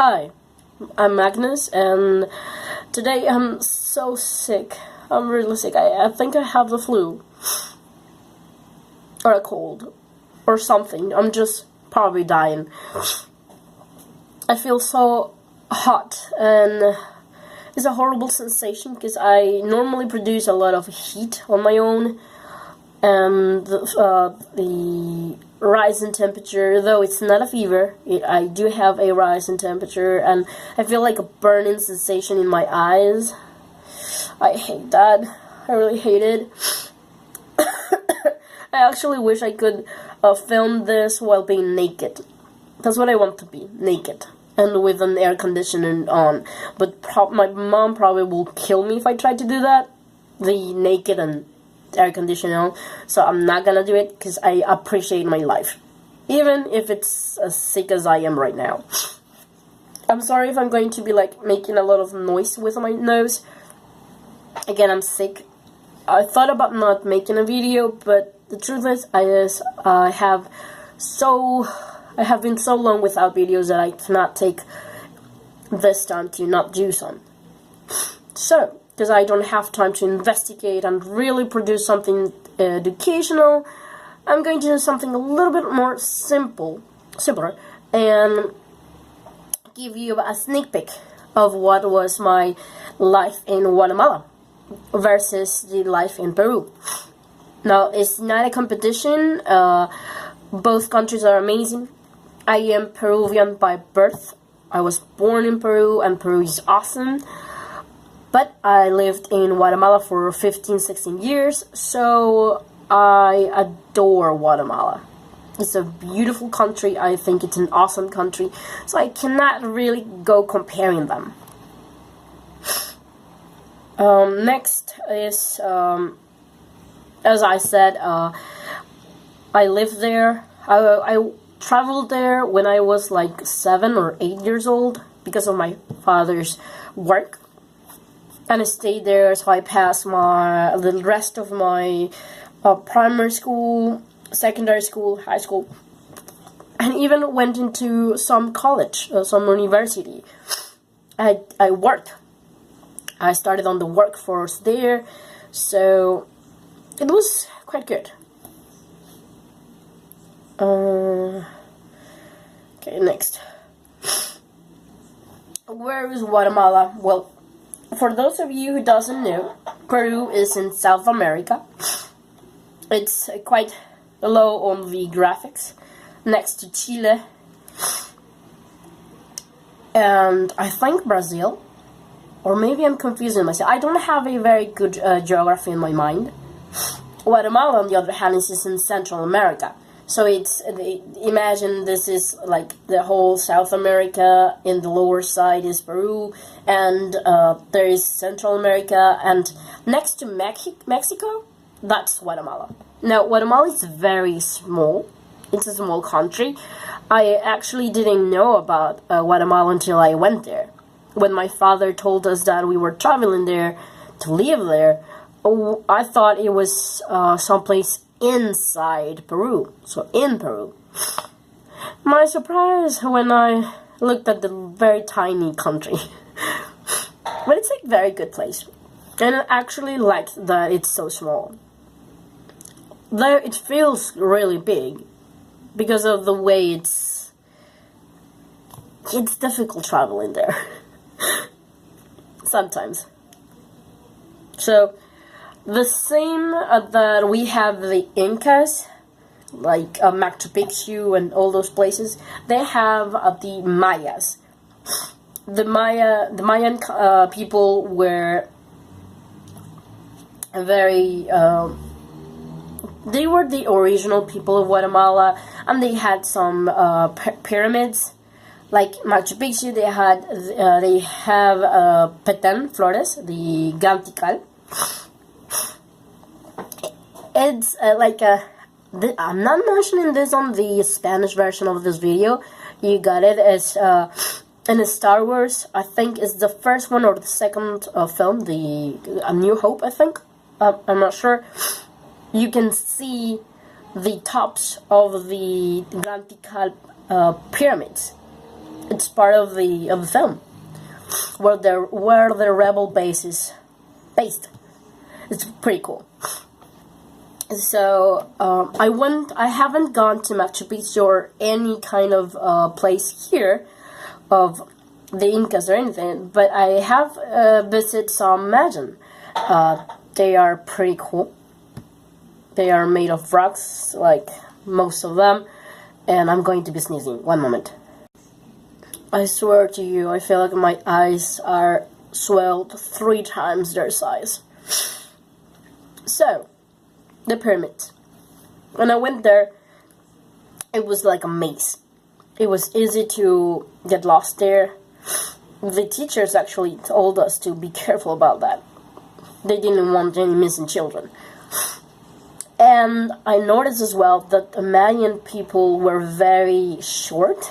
Hi, I'm Magnus, and today I'm so sick. I'm really sick. I think I have the flu. Or a cold. Or something. I'm just probably dying. I feel so hot, and it's a horrible sensation because I normally produce a lot of heat on my own. And the rise in temperature, though it's not a fever, I do have a rise in temperature, and I feel like a burning sensation in my eyes. I hate that. I really hate it. I actually wish I could film this while being naked. That's what I want to be, naked. And with an air conditioner on. But my mom probably will kill me if I try to do that. The naked and air conditioner on. So I'm not gonna do it because I appreciate my life. Even if it's as sick as I am right now. I'm sorry if I'm going to be like making a lot of noise with my nose. Again, I'm sick. I thought about not making a video, but the truth is I have been so long without videos that I cannot take this time to not do some. So, because I don't have time to investigate and really produce something educational, I'm going to do something a little bit more simpler, and give you a sneak peek of what was my life in Guatemala versus the life in Peru. Now, it's not a competition. Both countries are amazing. I am Peruvian by birth. I was born in Peru, and Peru is awesome. But I lived in Guatemala for 15-16 years, so I adore Guatemala. It's a beautiful country. I think it's an awesome country. So I cannot really go comparing them. Next is, as I said, I lived there. I traveled there when I was like 7 or 8 years old because of my father's work. And I stayed there, so I passed the rest of my primary school, secondary school, high school, and even went into some college, some university. I worked. I started on the workforce there, so it was quite good. Okay, next. Where is Guatemala? Well, for those of you who doesn't know, Peru is in South America. It's quite low on the graphics, next to Chile, and I think Brazil, or maybe I'm confusing myself. I don't have a very good geography in my mind. Guatemala, on the other hand, is in Central America. So imagine this is like the whole South America, in the lower side is Peru, and there is Central America, and next to Mexico, that's Guatemala. Now, Guatemala is very small. It's a small country. I actually didn't know about Guatemala until I went there. When my father told us that we were traveling there to live there, I thought it was someplace inside Peru, so in Peru. My surprise when I looked at the very tiny country. But it's a very good place, and I actually like that it's so small. Though it feels really big because of the way it's difficult traveling there sometimes. So the same that we have the Incas, like Machu Picchu and all those places, they have the Mayas. The Mayan people were very. They were the original people of Guatemala, and they had some pyramids, like Machu Picchu. They have Petén Flores, the Gantical. It's I'm not mentioning this on the Spanish version of this video. You got it. It's in Star Wars. I think it's the first one or the second film, A New Hope, I think. I'm not sure. You can see the tops of the Gantical pyramids. It's part of the film where the rebel base is based. It's pretty cool. So I haven't gone to Machu Picchu or any kind of place here of the Incas or anything, but I have visited some Mayan. They are pretty cool. They are made of rocks, like most of them, and I'm going to be sneezing. One moment. I swear to you, I feel like my eyes are swelled 3 times their size. So, the pyramids. When I went there, it was like a maze. It was easy to get lost there. The teachers actually told us to be careful about that. They didn't want any missing children. And I noticed as well that the Mayan people were very short.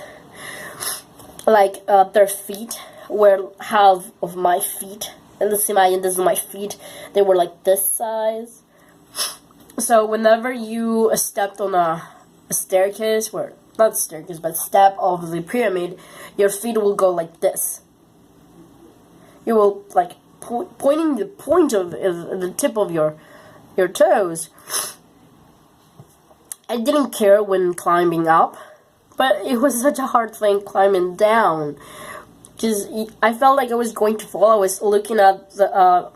Like, their feet were half of my feet. And this is my feet. They were like this size. So whenever you stepped on a staircase, or not staircase, but step of the pyramid, your feet will go like this. You will, like, pointing the point of the tip of your toes. I didn't care when climbing up, but it was such a hard thing climbing down. Because I felt like I was going to fall. I was looking at the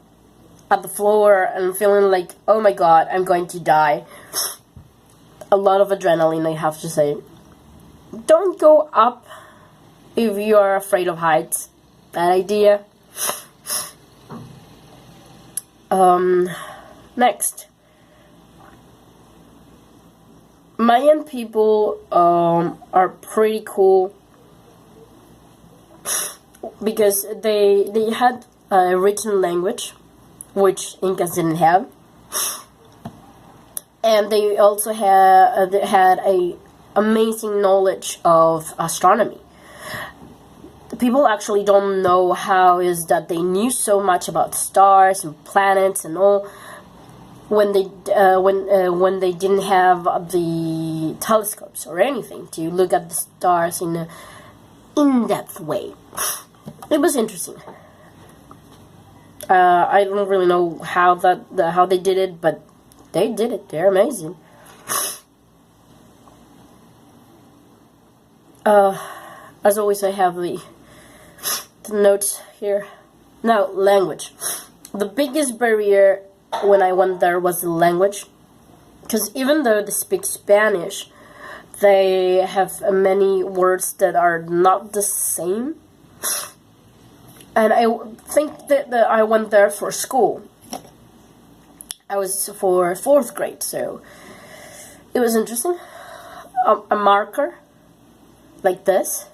floor and feeling like, oh my god, I'm going to die. A lot of adrenaline, I have to say. Don't go up if you are afraid of heights. Bad idea. Next. Mayan people are pretty cool because they had a written language which Incas didn't have, and they also had a amazing knowledge of astronomy. People actually don't know how is that they knew so much about stars and planets and all when they didn't have the telescopes or anything to look at the stars in an in-depth way. It was interesting. I don't really know how they did it, but they did it. They're amazing. As always, I have the notes here. Now, language. The biggest barrier when I went there was the language, because even though they speak Spanish, they have many words that are not the same. And I think that I went there for school. I was for 4th grade, so it was interesting. A marker, like this.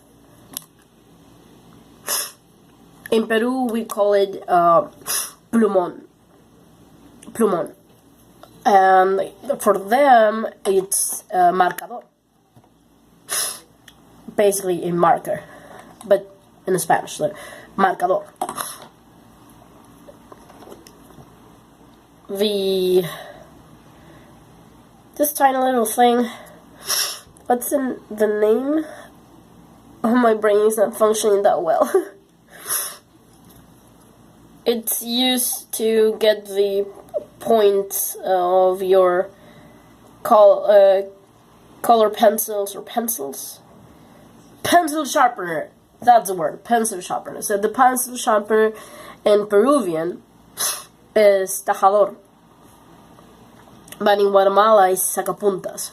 In Peru, we call it plumón. Plumón. And for them, it's marcador. Basically a marker, but in Spanish, so marcador. This tiny little thing, what's in the name? Oh, my brain is not functioning that well. It's used to get the points of your color pencils or pencils. Pencil sharpener, that's the word, pencil sharpener. So the pencil sharpener in Peruvian is tajador, but in Guatemala is sacapuntas.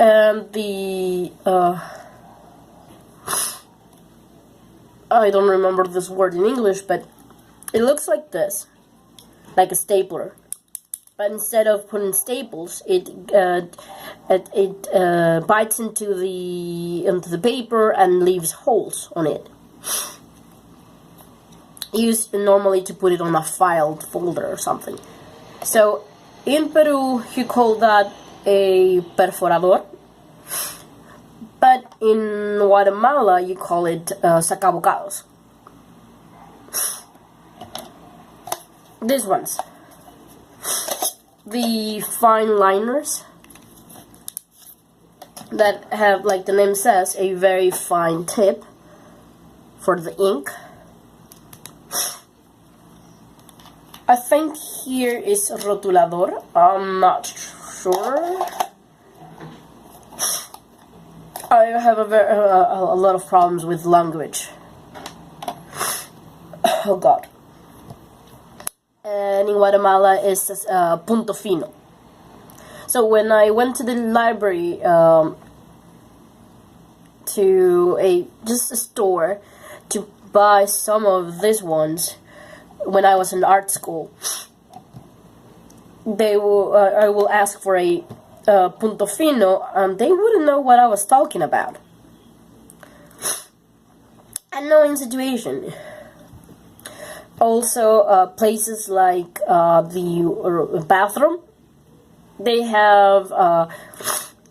And I don't remember this word in English, but it looks like this, like a stapler. But instead of putting staples, it bites into the paper and leaves holes on it. Used normally to put it on a filed folder or something. So in Peru, you call that a perforador. But in Guatemala, you call it sacabocados. These ones. The fine liners. that have, like the name says, a very fine tip for the ink. I think here is rotulador. I'm not sure. I have a lot of problems with language. Oh God. And in Guatemala is punto fino. So when I went to the library, to a store to buy some of these ones, when I was in art school, I will ask for a punto fino, and they wouldn't know what I was talking about. Annoying situation. Also, places like the bathroom, they have,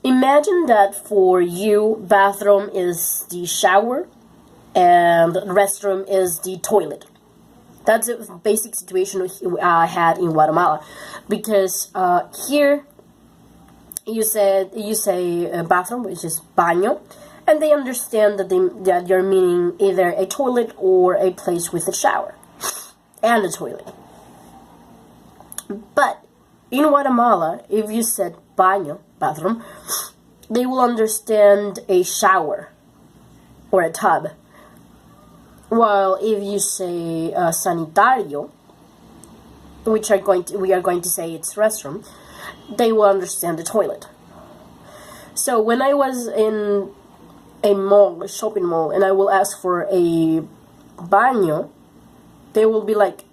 imagine that for you, bathroom is the shower and restroom is the toilet. That's a basic situation I had in Guatemala, because here you say bathroom, which is baño, and they understand that you're meaning either a toilet or a place with a shower and a toilet. But in Guatemala, if you said baño, bathroom, they will understand a shower or a tub. While if you say sanitario, which we are going to say it's restroom, they will understand the toilet. So when I was in a shopping mall, and I will ask for a baño, they will be like,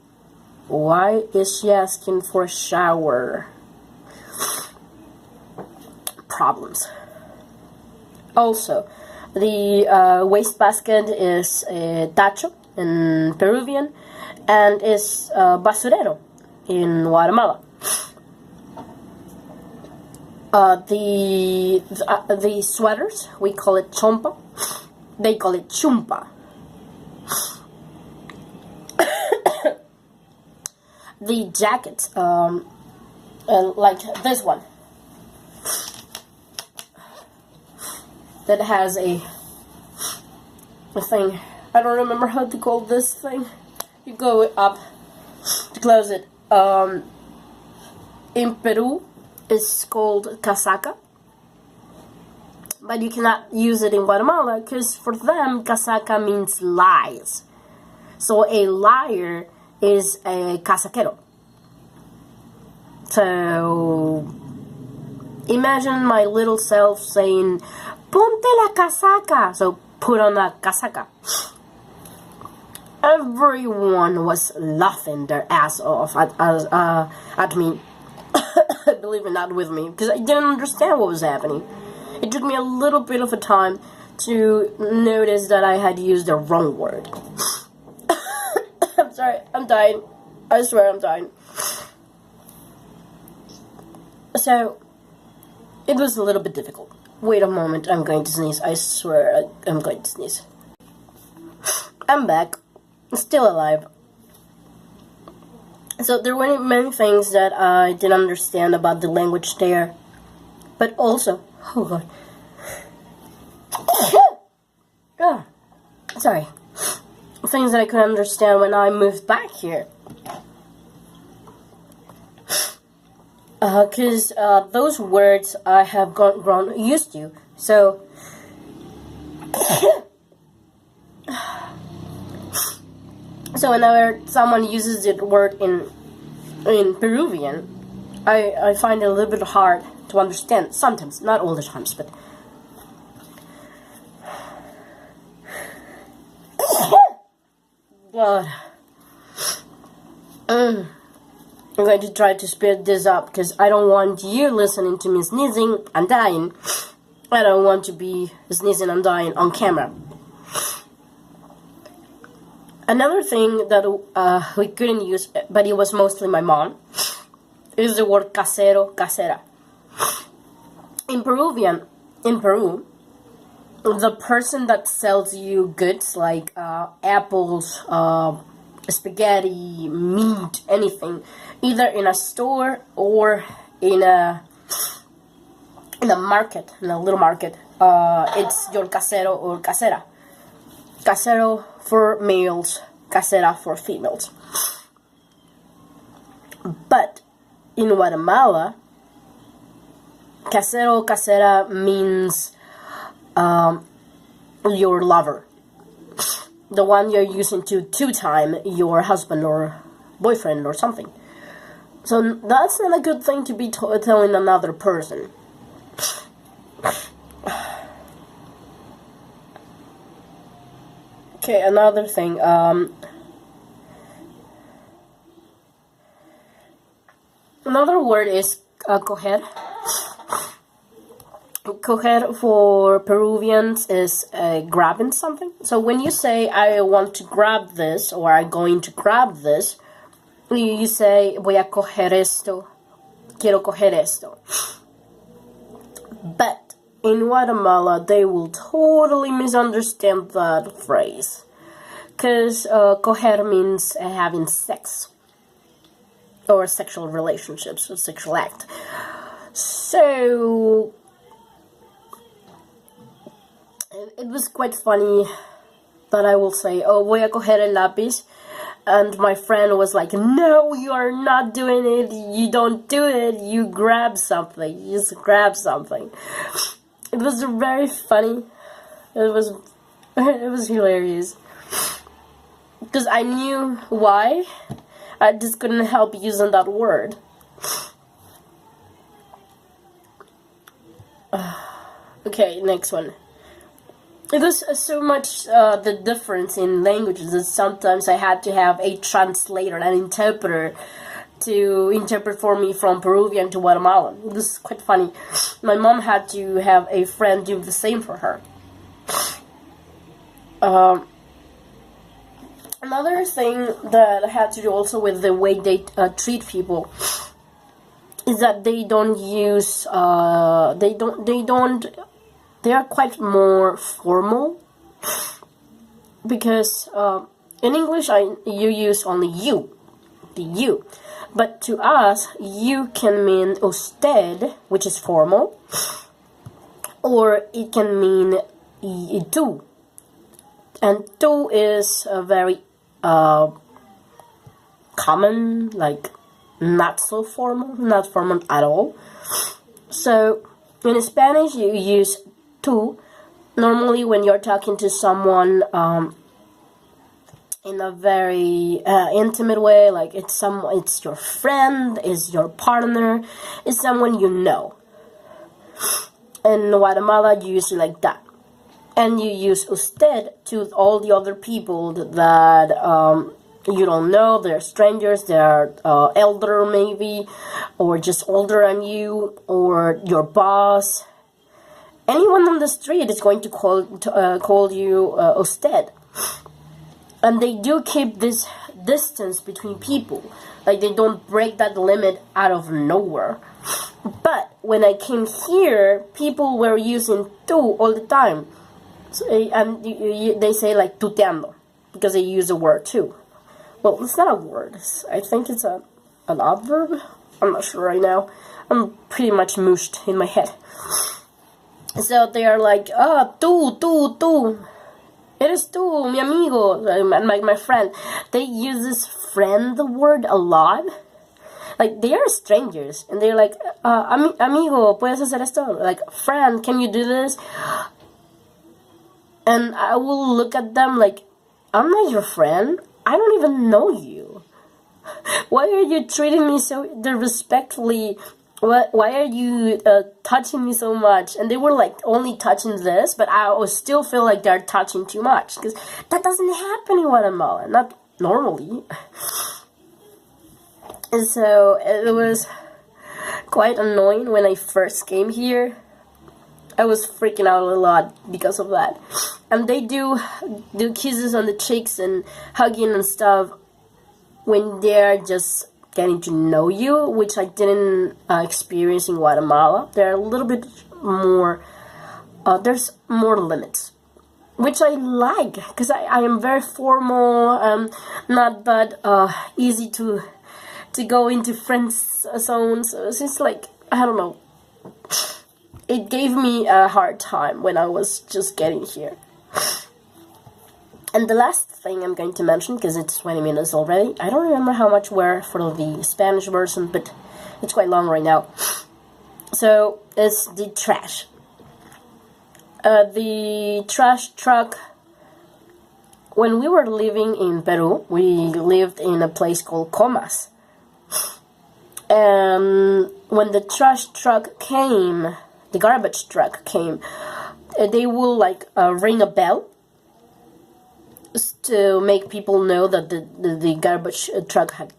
why is she asking for a shower? Problems. Also, the wastebasket is tacho in Peruvian, and is basurero in Guatemala. The sweaters, we call it chompa, they call it chumpa. The jackets, like this one, that has a thing. I don't remember how to call this thing. You go up to close it. In Peru, it's called casaca, but you cannot use it in Guatemala because for them, casaca means lies. So a liar is a casaquero. So imagine my little self saying, "Ponte la casaca." So put on a casaca. Everyone was laughing their ass off at me. Believe it, not with me, because I didn't understand what was happening. It took me a little bit of a time to notice that I had used the wrong word. I'm sorry, I'm dying. I swear I'm dying. So, it was a little bit difficult. Wait a moment, I'm going to sneeze. I swear I'm going to sneeze. I'm back. Still alive. So there were many things that I didn't understand about the language there. But also, oh God. Oh, sorry. Things that I couldn't understand when I moved back here. Because those words I have grown used to. So, so whenever someone uses the word in Peruvian, I find it a little bit hard to understand. Sometimes, not all the times, but God. I'm going to try to speed this up because I don't want you listening to me sneezing and dying. I don't want to be sneezing and dying on camera. Another thing that we couldn't use, but it was mostly my mom, is the word casero, casera. In Peru, the person that sells you goods like apples, spaghetti, meat, anything, either in a store or in a in a market, in a little market, it's your casero or casera. Casero for males, casera for females. But in Guatemala, casero, casera means your lover. The one you're using to two-time your husband or boyfriend or something. So that's not a good thing to be telling another person. Okay, another thing. Another word is coger. Coger for Peruvians is grabbing something. So when you say, I want to grab this, or I'm going to grab this, you say, voy a coger esto, quiero coger esto. But in Guatemala, they will totally misunderstand that phrase. Because coger means having sex. Or sexual relationships, or sexual act. So it was quite funny that I will say, oh, voy a coger el lápiz. And my friend was like, no, you are not doing it. You don't do it. You grab something. You just grab something. It was very funny. It was hilarious. Because I knew why. I just couldn't help using that word. Okay, next one. It was so much the difference in languages that sometimes I had to have a translator, an interpreter, to interpret for me from Peruvian to Guatemalan. It was quite funny. My mom had to have a friend do the same for her. Another thing that had to do also with the way they treat people is that they don't use they are quite more formal, because in English you use only you, the you, but to us you can mean usted, which is formal, or it can mean tú, and tú is a very common, like not so formal, not formal at all. So in Spanish you use tú normally when you're talking to someone in a very intimate way, like it's your friend, it's your partner, it's someone you know. In Guatemala you use it like that. And you use usted to all the other people that you don't know. They're strangers, they're elder maybe, or just older than you, or your boss. Anyone on the street is going to call you usted. And they do keep this distance between people. Like they don't break that limit out of nowhere. But when I came here, people were using tú all the time. So, and they say like tuteando, because they use the word too. Well, it's not a word. I think it's an adverb. I'm not sure right now. I'm pretty much mushed in my head. So they are like, tú. Eres tú, mi amigo, and my friend. They use this friend word a lot. Like, they are strangers, and they're like, amigo, ¿puedes hacer esto? Like, friend, can you do this? And I will look at them like, I'm not your friend. I don't even know you. Why are you treating me so disrespectfully? Why are you touching me so much? And they were like only touching this, but I would still feel like they're touching too much, because that doesn't happen in Guatemala, not normally. And so it was quite annoying when I first came here. I was freaking out a lot because of that. And they do kisses on the cheeks and hugging and stuff when they're just getting to know you, which I didn't experience in Guatemala. They're a little bit more, there's more limits, which I like, because I am very formal, not that easy to go into friend zones. So it's like, I don't know. it gave me a hard time when I was just getting here. And the last thing I'm going to mention, because it's 20 minutes already, I don't remember how much were for the Spanish version, but it's quite long right now. So, it's the trash. The trash truck, when we were living in Peru, we lived in a place called Comas. And when the trash truck came, the garbage truck came, they will like ring a bell to make people know that the garbage truck had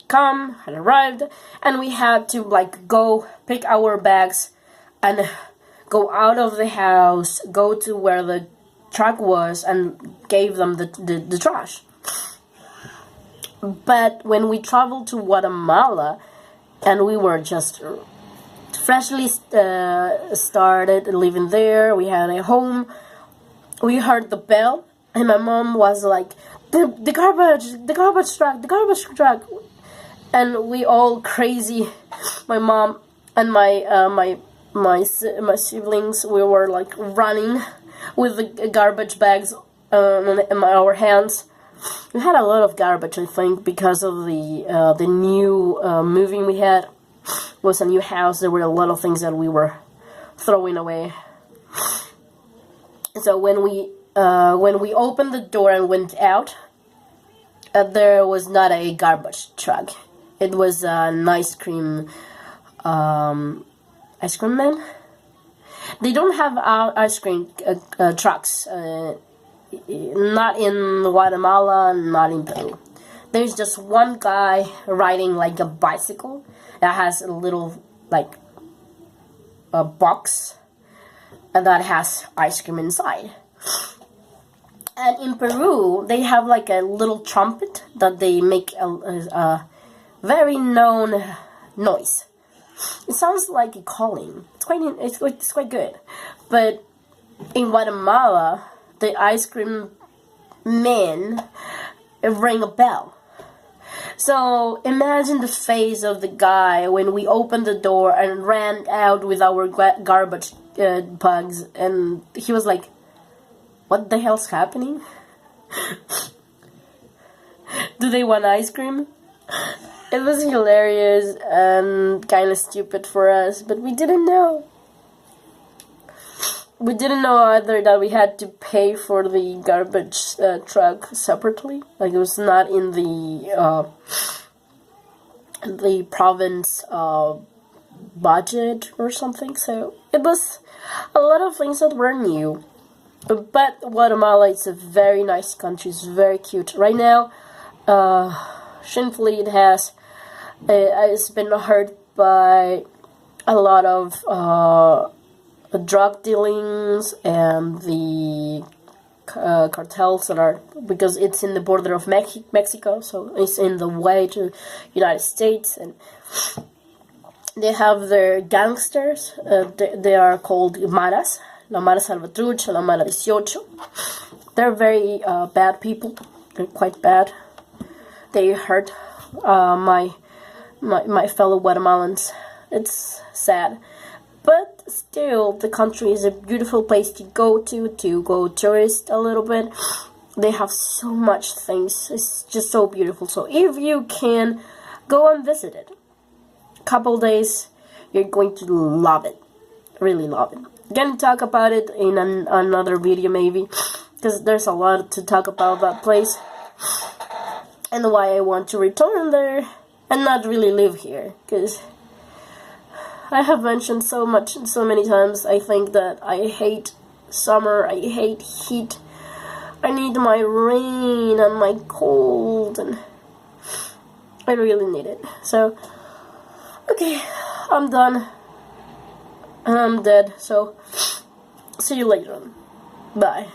arrived, and we had to like go pick our bags and go out of the house, go to where the truck was, and gave them the trash. But when we traveled to Guatemala, and we were just freshly started living there, we had a home, we heard the bell, and my mom was like, the garbage truck, and we all crazy, my mom and my siblings, we were like running with the garbage bags in our hands. We had a lot of garbage, I think, because of the new moving we had. It was a new house. There were a lot of things that we were throwing away. So when we opened the door and went out, there was not a garbage truck. It was an ice cream man. They don't have ice cream trucks. Not in Guatemala, not in Peru. There's just one guy riding like a bicycle that has a little like a box and that has ice cream inside. And in Peru, they have like a little trumpet that they make a very known noise. It sounds like a calling. It's quite good. But in Guatemala, the ice cream men rang a bell. So imagine the face of the guy when we opened the door and ran out with our garbage bags, and he was like, "What the hell's happening? Do they want ice cream?" It was hilarious and kind of stupid for us, but we didn't know. We didn't know either that we had to pay for the garbage truck separately. Like, it was not in the province budget or something. So it was a lot of things that were new. But Guatemala is a very nice country. It's very cute. Right now, shamefully, it's been hurt by a lot of drug dealings and the cartels that are, because it's in the border of Mexico, so it's in the way to United States, and they have their gangsters. They are called Maras, La Mara Salvatrucha, La Mara 18. They're very bad people. They're quite bad. They hurt my fellow Guatemalans. It's sad. But still, the country is a beautiful place to go tourist a little bit. They have so much things. It's just so beautiful. So if you can, go and visit it. Couple days, you're going to love it. Really love it. Again, talk about it in another video maybe, because there's a lot to talk about that place and why I want to return there and not really live here, because I have mentioned so many times, I think that I hate summer, I hate heat, I need my rain and my cold, and I really need it. So, okay, I'm done, and I'm dead, so see you later. Bye.